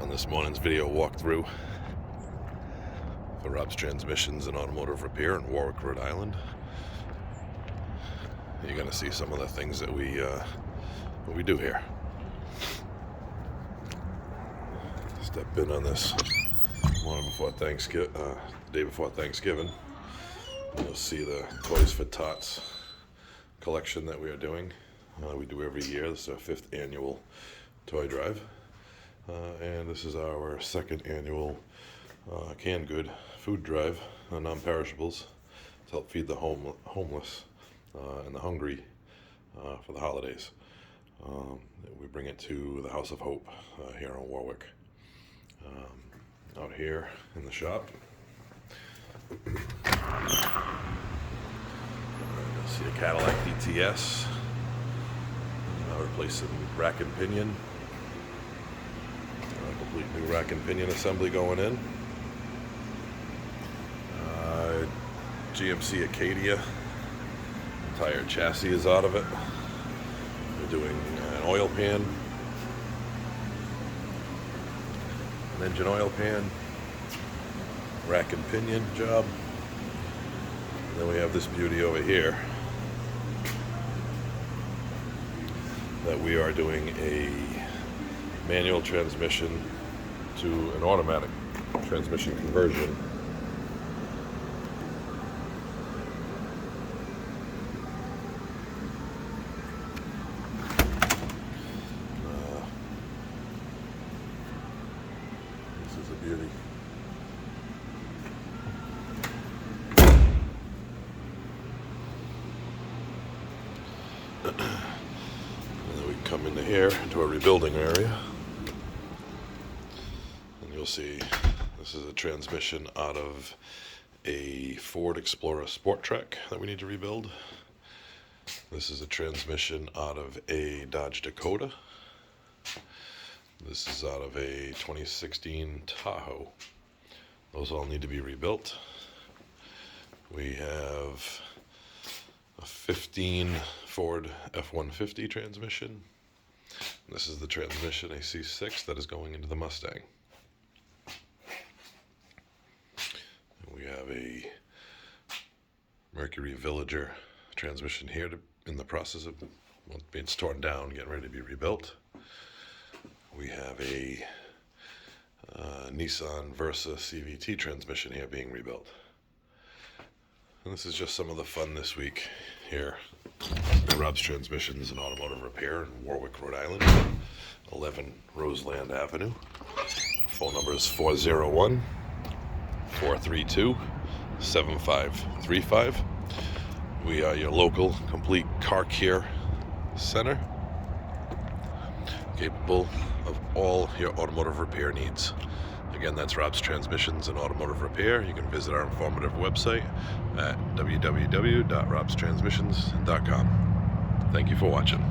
on this morning's video walkthrough for Rob's Transmissions and Automotive Repair in Warwick, Rhode Island. You're going to see some of the things that we do here. Step in on this morning before Thanksgiving, the day before Thanksgiving. You'll see the Toys for Tots collection that we are doing. We do every year. This is our 5th annual toy drive. And this is our 2nd annual canned good food drive on non-perishables to help feed the homeless and the hungry for the holidays. We bring it to the House of Hope here in Warwick. Out here in the shop, you'll see a Cadillac DTS, replacing rack and pinion. Complete new rack and pinion assembly going in. GMC Acadia, entire chassis is out of it. We're doing an oil pan, an engine oil pan, rack and pinion job. And then we have this beauty over here that we are doing a manual transmission to an automatic transmission conversion. This is a beauty. And then we come into here, into a rebuilding area. And you'll see this is a transmission out of a Ford Explorer Sport Track that we need to rebuild. This is a transmission out of a Dodge Dakota. This is out of a 2016 Tahoe. Those all need to be rebuilt. We have a 15 Ford F-150 transmission. This is the transmission, a C6, that is going into the Mustang. We have a Mercury Villager transmission here in the process of, well, it's torn down, getting ready to be rebuilt. We have a Nissan Versa CVT transmission here being rebuilt. And this is just some of the fun this week here at Rob's Transmissions and Automotive Repair in Warwick, Rhode Island, 11 Roseland Avenue. Phone number is 401-432-7535. We are your local complete car care center, capable of all your automotive repair needs. Again, that's Rob's Transmissions and Automotive Repair. You can visit our informative website at www.robstransmissions.com. Thank you for watching.